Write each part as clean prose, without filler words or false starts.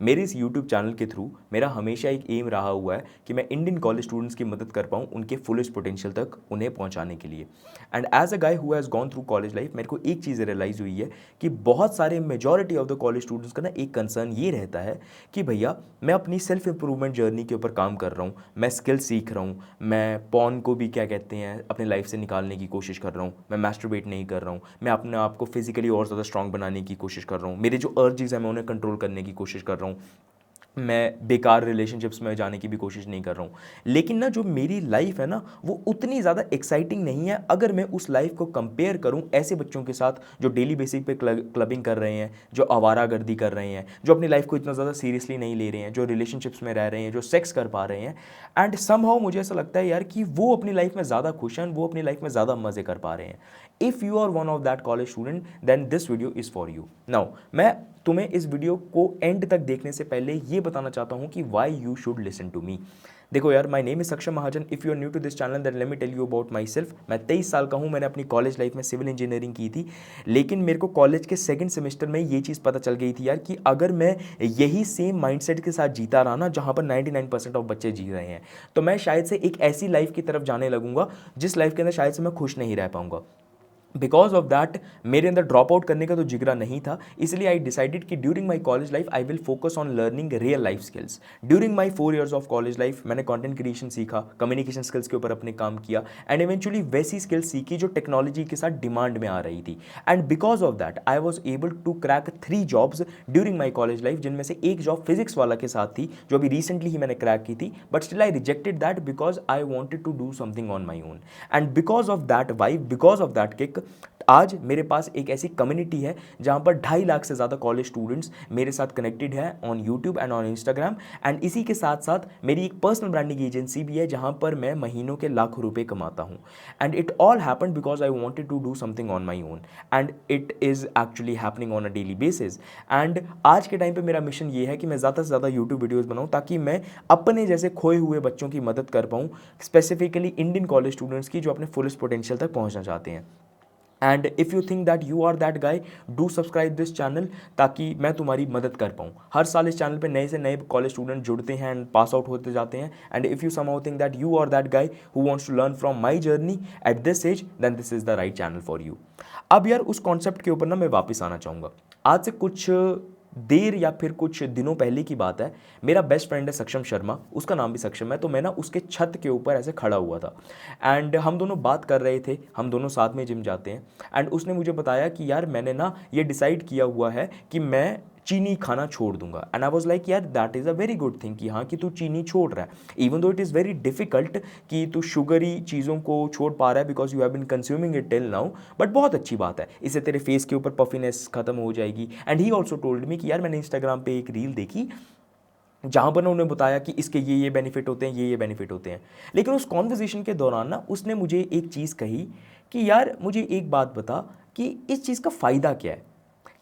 मेरे इस YouTube channel के थ्रू मेरा हमेशा एक एम रहा हुआ है कि मैं इंडियन कॉलेज स्टूडेंट्स की मदद कर पाऊँ उनके फुलेस्ट पोटेंशियल तक उन्हें पहुँचाने के लिए। And as a guy who has gone through college life, मेरे को एक चीज़ रियलाइज़ हुई है कि बहुत सारे majority of the college students का ना एक कंसर्न ये रहता है कि भैया मैं अपनी सेल्फ इंप्रूवमेंट जर्नी के ऊपर काम कर रहा हूँ, मैं स्किल सीख रहा हूँ, मैं पॉर्न को भी क्या कहते हैं अपने लाइफ से निकालने की कोशिश कर रहा हूँ, मैं मैस्टरबेट नहीं कर रहा हूँ, मैं अपने आप को फिजिकली और ज़्यादा स्ट्रांग बनाने की कोशिश कर रहा हूँ, मेरे जो अर्जेस हैं मैं उन्हें कंट्रोल करने की कोशिश कर रहा हूँ, मैं बेकार रिलेशनशिप्स में जाने की भी कोशिश नहीं कर रहा हूँ। लेकिन ना जो मेरी लाइफ है ना वो उतनी ज़्यादा एक्साइटिंग नहीं है अगर मैं उस लाइफ को कंपेयर करूँ ऐसे बच्चों के साथ जो डेली बेसिस पे क्लबिंग कर रहे हैं, जो आवारागर्दी कर रहे हैं, जो अपनी लाइफ को इतना ज़्यादा सीरियसली नहीं ले रहे हैं, जो रिलेशनशिप्स में रह रहे हैं, जो सेक्स कर पा रहे हैं। एंड समहाउ मुझे ऐसा लगता है यार कि वो अपनी लाइफ में ज़्यादा खुश हैं, वो अपनी लाइफ में ज़्यादा मज़े कर पा रहे हैं। If you are one of that college student then this video is for you. Now मैं तुम्हें इस वीडियो को एंड तक देखने से पहले ये बताना चाहता हूँ कि why you should listen to me. देखो यार, my name is Saksham Mahajan. If you are new to this channel then let me tell you about myself. मैं 23 साल का हूँ। मैंने अपनी कॉलेज लाइफ में सिविल इंजीनियरिंग की थी, लेकिन मेरे को कॉलेज के सेकंड सेमेस्टर में ये चीज़ पता चल गई थी यार कि अगर मैं यही सेम माइंडसेट के साथ जीता रहा ना जहाँ पर 99% ऑफ बच्चे जी रहे हैं, तो मैं शायद से एक ऐसी लाइफ की तरफ जाने लगूंगा जिस लाइफ के अंदर शायद से मैं खुश नहीं रह पाऊंगा। बिकॉज ऑफ दैट मेरे अंदर ड्रॉप आउट करने का तो जिगरा नहीं था, इसलिए आई डिसाइडेड कि during my college life I will focus on learning real life skills. During my 4 years of college life मैंने कंटेंट क्रिएशन सीखा, कम्युनिकेशन स्किल्स के ऊपर अपने काम किया एंड इवेंचुअली वैसी स्किल्स सीखी जो टेक्नोलॉजी के साथ डिमांड में आ रही थी। And because of that I was able to crack 3 jobs during my college life, जिनमें से एक जॉब फिजिक्स वाला के साथ थी जो अभी रिसेंटली ही मैंने क्रैक की थी, but still I rejected that because I wanted to do something on my own. And because of that vibe, because of that kick, आज मेरे पास एक ऐसी कम्युनिटी है जहां पर 2.5 लाख से ज़्यादा कॉलेज स्टूडेंट्स मेरे साथ कनेक्टेड है on YouTube and on Instagram. And इसी के साथ साथ मेरी एक पर्सनल ब्रांडिंग एजेंसी भी है जहां पर मैं महीनों के लाखों रुपए कमाता हूं। And it all happen because I wanted to do something on my own and it is actually happening on a daily basis. And आज के टाइम पर मेरा मिशन ये है कि मैं ज़्यादा से ज़्यादा यूट्यूब वीडियोज़ बनाऊँ ताकि मैं अपने जैसे खोए हुए बच्चों की मदद कर पाऊँ, स्पेसिफिकली इंडियन कॉलेज स्टूडेंट्स की जो अपने फुलेस्ट पोटेंशियल तक पहुँचना चाहते हैं। And if you think that you are that guy, do subscribe this channel ताकि मैं तुम्हारी मदद कर पाऊँ। हर साल इस चैनल पे नए से नए कॉलेज स्टूडेंट जुड़ते हैं एंड पास आउट होते जाते हैं। And if you somehow think that you are that guy who wants to learn from my journey at this age, then this is the right channel for you. अब यार उस concept के ऊपर ना मैं वापस आना चाहूँगा। आज से कुछ देर या फिर कुछ दिनों पहले की बात है, मेरा बेस्ट फ्रेंड है सक्षम शर्मा, उसका नाम भी सक्षम है। तो मैं ना उसके छत के ऊपर ऐसे खड़ा हुआ था एंड हम दोनों बात कर रहे थे, हम दोनों साथ में जिम जाते हैं। एंड उसने मुझे बताया कि यार मैंने ना ये डिसाइड किया हुआ है कि मैं चीनी खाना छोड़ दूंगा। एंड आई वाज लाइक यार that is a very good thing कि हाँ कि तू चीनी छोड़ रहा है, even though it is very difficult कि तू शुगरी चीज़ों को छोड़ पा रहा है because you have been consuming it till now, but बहुत अच्छी बात है, इससे तेरे फेस के ऊपर पफिनेस खत्म हो जाएगी। And he also told me कि यार मैंने इंस्टाग्राम पे एक रील देखी जहाँ पर उन्होंने बताया कि इसके ये बेनिफिट होते हैं, ये बेनिफिट होते हैं। लेकिन उस कॉन्वर्जेशन के दौरान ना उसने मुझे एक चीज़ कही कि यार मुझे एक बात बता कि इस चीज़ का फ़ायदा क्या है,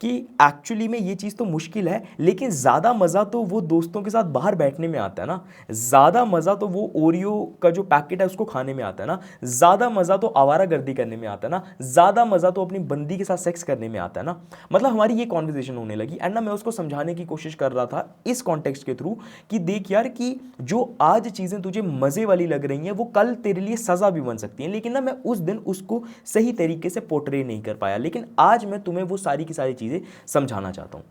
कि एक्चुअली में ये चीज़ तो मुश्किल है लेकिन ज़्यादा मज़ा तो वो दोस्तों के साथ बाहर बैठने में आता है ना, ज़्यादा मज़ा तो वो ओरियो का जो पैकेट है उसको खाने में आता है ना, ज़्यादा मज़ा तो आवारागर्दी करने में आता है ना, ज़्यादा मज़ा तो अपनी बंदी के साथ सेक्स करने में आता है ना। मतलब हमारी ये कॉन्वर्जेशन होने लगी एंड ना मैं उसको समझाने की कोशिश कर रहा था इस कॉन्टेक्स्ट के थ्रू कि देख यार कि जो आज चीज़ें तुझे मज़े वाली लग रही हैं वो कल तेरे लिए सज़ा भी बन सकती हैं। लेकिन ना मैं उस दिन उसको सही तरीके से पोर्ट्रे नहीं कर पाया, लेकिन आज मैं तुम्हें वो सारी की सारी चीज़ें समझाना चाहता हूं।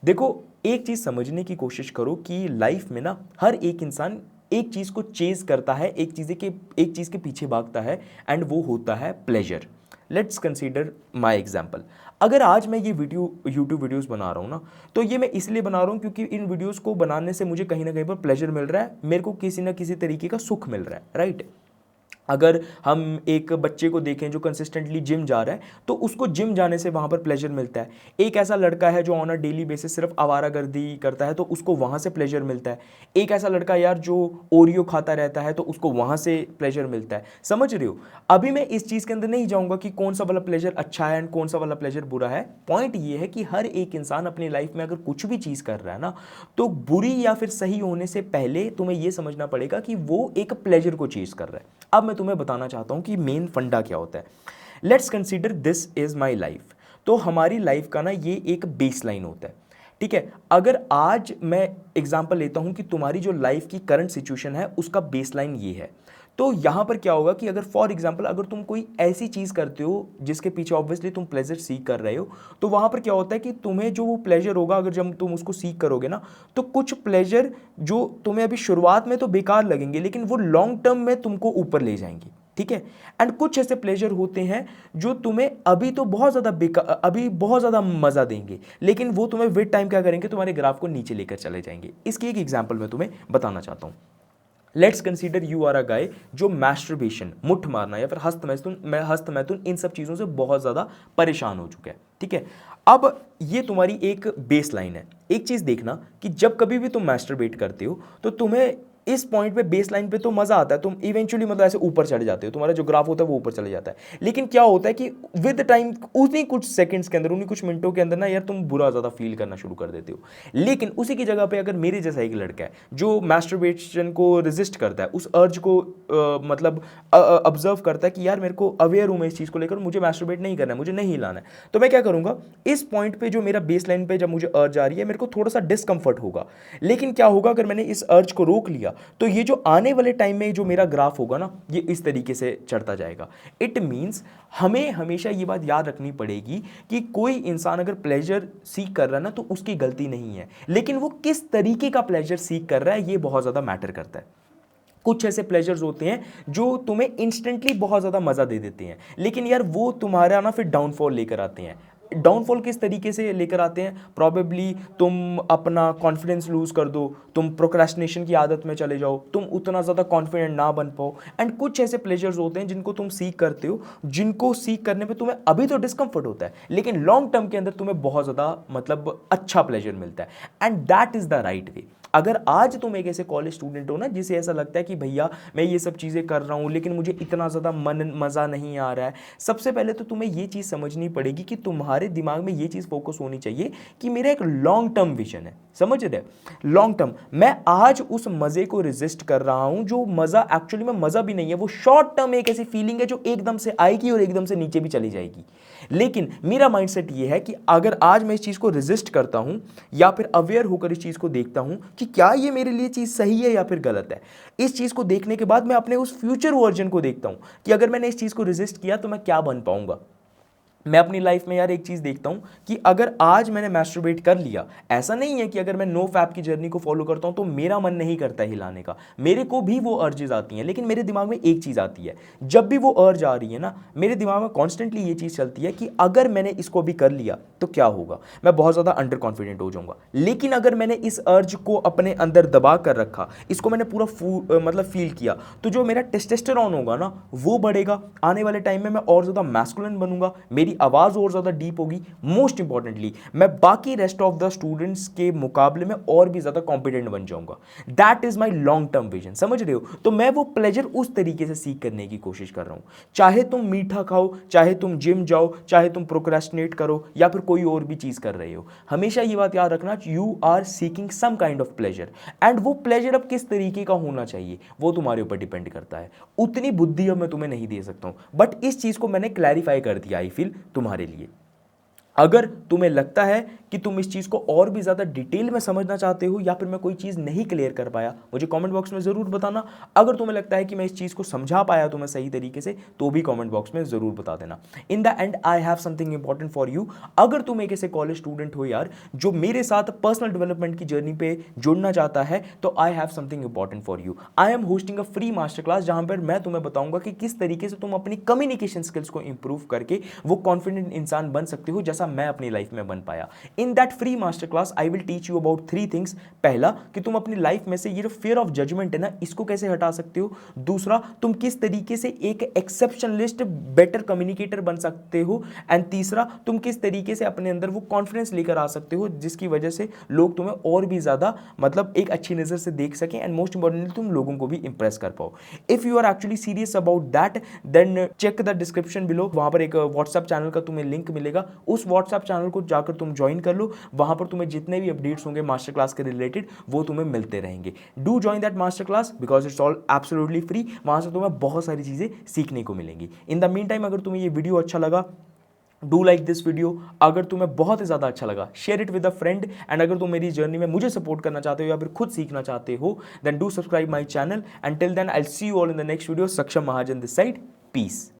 देखो, एक चीज समझने की कोशिश करो कि लाइफ में ना हर एक इंसान एक चीज को चेज करता है, एक चीज के पीछे भागता है एंड वो होता है pleasure. Let's consider my example. अगर आज मैं ये यूट्यूब वीडियोस बना रहा हूँ ना, तो ये मैं इसलिए बना रहा हूँ क्योंकि इन वीडियोस को बनाने से मुझे कहीं ना कहीं पर प्लेजर मिल रहा है, मेरे को किसी ना किसी तरीके का सुख मिल रहा है, राइट। अगर हम एक बच्चे को देखें जो कंसिस्टेंटली जिम जा रहा है तो उसको जिम जाने से वहाँ पर प्लेजर मिलता है। एक ऐसा लड़का है जो ऑन अ डेली बेसिस सिर्फ आवारागर्दी करता है तो उसको वहाँ से प्लेजर मिलता है। एक ऐसा लड़का यार जो ओरियो खाता रहता है तो उसको वहाँ से प्लेजर मिलता है। समझ रहे हो? अभी मैं इस चीज़ के अंदर नहीं जाऊँगा कि कौन सा वाला प्लेजर अच्छा है एंड कौन सा वाला प्लेजर बुरा है। पॉइंट ये है कि हर एक इंसान अपनी लाइफ में अगर कुछ भी चीज़ कर रहा है ना, तो बुरी या फिर सही होने से पहले तुम्हें यह समझना पड़ेगा कि वो एक प्लेजर को चीज़ कर रहा है। अब मैं तुम्हें बताना चाहता हूं कि मेन फंडा क्या होता है। Let's consider this is my life. तो हमारी लाइफ का ना ये एक बेस लाइन होता है। ठीक है। अगर आज मैं एग्जांपल लेता हूं कि तुम्हारी जो लाइफ की करंट सिचुएशन है उसका बेसलाइन ये है, तो यहां पर क्या होगा कि अगर फॉर एग्जांपल अगर तुम कोई ऐसी चीज करते हो जिसके पीछे ऑब्वियसली तुम प्लेजर सीख कर रहे हो, तो वहां पर क्या होता है कि तुम्हें जो वो प्लेजर होगा, अगर जब तुम उसको सीख करोगे ना, तो कुछ प्लेजर जो तुम्हें अभी शुरुआत में तो बेकार लगेंगे लेकिन वो लॉन्ग टर्म में तुमको ऊपर ले जाएंगे, ठीक है। एंड कुछ ऐसे प्लेजर होते हैं जो तुम्हें अभी तो बहुत ज्यादा बेकार, अभी बहुत ज्यादा मजा देंगे, लेकिन वो तुम्हें विद टाइम क्या करेंगे, तुम्हारे ग्राफ को नीचे लेकर चले जाएंगे। इसकी एक एग्जांपल मैं तुम्हें बताना चाहता हूं। Let's consider you are a guy जो मैस्टरबेशन, मुठ मारना या फिर हस्त मैथुन इन सब चीजों से बहुत ज्यादा परेशान हो चुका है, ठीक है। अब ये तुम्हारी एक बेस लाइन है। एक चीज देखना कि जब कभी भी तुम मैस्टरबेट करते हो तो तुम्हें इस पॉइंट पे बेस लाइन पे तो मजा आता है, तुम इवेंचुअली मतलब ऐसे ऊपर चले जाते हो, तुम्हारा जो ग्राफ होता है वो ऊपर चले जाता है। लेकिन क्या होता है कि विद टाइम उन्हीं कुछ सेकंड्स के अंदर, उन्हीं कुछ मिनटों के अंदर ना यार तुम बुरा ज्यादा फील करना शुरू कर देते हो। लेकिन उसी की जगह पे अगर मेरे जैसा एक लड़का है जो मैस्टरबेशन को रेजिस्ट करता है, उस अर्ज को मतलब ऑब्जर्व करता है कि यार मेरे को अवेयर हूं मैं इस चीज को लेकर, मुझे मैस्टरबेट नहीं करना है, मुझे नहीं हिलाना है, तो मैं क्या करूंगा, इस पॉइंट पे जो मेरा बेस लाइन पे जब मुझे अर्ज आ रही है मेरे को थोड़ा सा डिस्कंफर्ट होगा। लेकिन क्या होगा अगर मैंने इस अर्ज को रोक लिया, तो ये जो आने वाले टाइम में जो मेरा ग्राफ होगा ना, ये इस तरीके से चढ़ता जाएगा। इट मींस हमें हमेशा ये बात याद रखनी पड़ेगी कि कोई इंसान अगर प्लेजर सीख कर रहा है ना, तो उसकी गलती नहीं है, लेकिन वो किस तरीके का प्लेजर सीख कर रहा है ये बहुत ज्यादा मैटर करता है। कुछ ऐसे प्लेजर्स होते हैं जो तुम्हें इंस्टेंटली बहुत ज्यादा मजा दे देते हैं, लेकिन यार वो तुम्हारा ना फिर डाउनफॉल लेकर आते हैं। डाउनफॉल किस तरीके से लेकर आते हैं, प्रॉबेबली तुम अपना कॉन्फिडेंस लूज कर दो, तुम प्रोक्रेस्टिनेशन की आदत में चले जाओ, तुम उतना ज़्यादा कॉन्फिडेंट ना बन पाओ। एंड कुछ ऐसे प्लेजर्स होते हैं जिनको तुम सीख करते हो, जिनको सीख करने पे तुम्हें अभी तो डिस्कंफर्ट होता है, लेकिन लॉन्ग टर्म के अंदर तुम्हें बहुत ज़्यादा मतलब अच्छा प्लेजर मिलता है। And that is the right way. अगर आज तुम एक ऐसे कॉलेज स्टूडेंट हो ना जिसे ऐसा लगता है कि भैया मैं ये सब चीज़ें कर रहा हूँ लेकिन मुझे इतना ज़्यादा मज़ा नहीं आ रहा है, सबसे पहले तो तुम्हें ये चीज़ समझनी पड़ेगी कि तुम्हारे दिमाग में ये चीज़ फोकस होनी चाहिए कि मेरा एक लॉन्ग टर्म विजन है, समझ रहे हो, लॉन्ग टर्म। मैं आज उस मज़े को रेजिस्ट कर रहा हूँ जो मज़ा एक्चुअली में मज़ा भी नहीं है, वो शॉर्ट टर्म एक ऐसी फीलिंग है जो एकदम से आएगी और एकदम से नीचे भी चली जाएगी। लेकिन मेरा माइंडसेट ये है कि अगर आज मैं इस चीज़ को रेजिस्ट करता हूँ या फिर अवेयर होकर इस चीज़ को देखता हूँ कि क्या ये मेरे लिए चीज़ सही है या फिर गलत है, इस चीज़ को देखने के बाद मैं अपने उस फ्यूचर वर्जन को देखता हूँ कि अगर मैंने इस चीज़ को रेजिस्ट किया तो मैं क्या बन पाऊंगा। मैं अपनी लाइफ में यार एक चीज़ देखता हूँ कि अगर आज मैंने मैस्टरबेट कर लिया, ऐसा नहीं है कि अगर मैं नो फैप की जर्नी को फॉलो करता हूँ तो मेरा मन नहीं करता हिलाने का, मेरे को भी वो अर्जेस आती हैं, लेकिन मेरे दिमाग में एक चीज़ आती है, जब भी वो अर्ज आ रही है ना मेरे दिमाग में कॉन्स्टेंटली ये चीज़ चलती है कि अगर मैंने इसको भी कर लिया तो क्या होगा, मैं बहुत ज़्यादा अंडर कॉन्फिडेंट हो जाऊँगा। लेकिन अगर मैंने इस अर्ज को अपने अंदर दबा कर रखा, इसको मैंने पूरा मतलब फील किया, तो जो मेरा टेस्टोस्टेरोन होगा ना वो बढ़ेगा, आने वाले टाइम में मैं और ज़्यादा मैस्कुलिन बनूंगा, मेरी आवाज़ और ज़्यादा डीप होगी, मोस्ट इंपॉर्टेंटली मैं बाकी रेस्ट ऑफ द स्टूडेंट्स के मुकाबले में और भी ज़्यादा कॉम्पिटेंट बन जाऊंगा। That is my long term vision, समझ रहे हो। तो मैं वो प्लेजर उस तरीके से सीख करने की कोशिश कर रहा हूँ, चाहे तुम मीठा खाओ, चाहे तुम जिम जाओ, चाहे तुम प्रोक्रेस्टिनेट करो या फिर कोई और भी चीज़ कर रहे हो, हमेशा ये बात याद रखना, you are seeking some kind of pleasure. And वो प्लेजर अब किस तरीके का होना चाहिए वो तुम्हारे ऊपर डिपेंड करता है, उतनी बुद्धि अब मैं तुम्हें नहीं दे सकता हूँ, बट इस चीज़ को मैंने क्लैरिफाई कर दिया आई फील तुम्हारे लिए। अगर तुम्हें लगता है कि तुम इस चीज़ को और भी ज़्यादा डिटेल में समझना चाहते हो या फिर मैं कोई चीज़ नहीं क्लियर कर पाया, मुझे कमेंट बॉक्स में ज़रूर बताना। अगर तुम्हें लगता है कि मैं इस चीज़ को समझा पाया तुम्हें सही तरीके से, तो भी कमेंट बॉक्स में ज़रूर बता देना। In the and I have something important for you. अगर तुम एक ऐसे कॉलेज स्टूडेंट हो यार जो मेरे साथ पर्सनल डेवलपमेंट की जर्नी पे जुड़ना चाहता है, तो I have something important for you. I am hosting a free master class जहां पर मैं तुम्हें बताऊंगा कि किस तरीके से तुम अपनी कम्युनिकेशन स्किल्स को इंप्रूव करके वो कॉन्फिडेंट इंसान बन सकते हो जैसा मैं अपनी लाइफ में बन पाया। In that free master class I will teach you about 3 things. पहला, कि तुम अपनी लाइफ में से ये जो फियर ऑफ जजमेंट है ना, इसको कैसे हटा सकते हो। दूसरा, तुम किस तरीके से एक एक्सेप्शनलिस्ट बेटर कम्युनिकेटर बन सकते हो। एंड तीसरा, तुम किस तरीके से अपने अंदर वो कॉन्फिडेंस लेकर आ सकते हो जिसकी वजह से लोग तुम्हें और भी ज्यादा मतलब एक अच्छी नजर से देख सकें, एंड मोस्ट इंपॉर्टेंटली तुम लोगों को भी इंप्रेस कर पाओ। If you are actually serious about that, then check the description below, वहां पर एक व्हाट्सएप चैनल का तुम्हें लिंक मिलेगा, उस व्हाट्सएप चैनल को जाकर तुम ज्वाइन कर लो। वहां पर तुम्हें जितने भी अपडेट्स होंगे मास्टर क्लास के रिलेटेड वो तुम्हें मिलते रहेंगे। Do join that master class because it's all absolutely free. वहां से तुम्हें बहुत सारी चीजें सीखने को मिलेंगी। इन द मीन टाइम, अगर तुम्हें ये वीडियो अच्छा लगा डू लाइक दिस वीडियो। अगर तुम्हें बहुत ही ज़्यादा अच्छा लगा, share it with a friend. And अगर तुम मेरी जर्नी में मुझे सपोर्ट करना चाहते हो या फिर खुद सीखना चाहते हो, then do subscribe my channel. And till then I see you all in the next video. Saksham Mahajan this side, piece.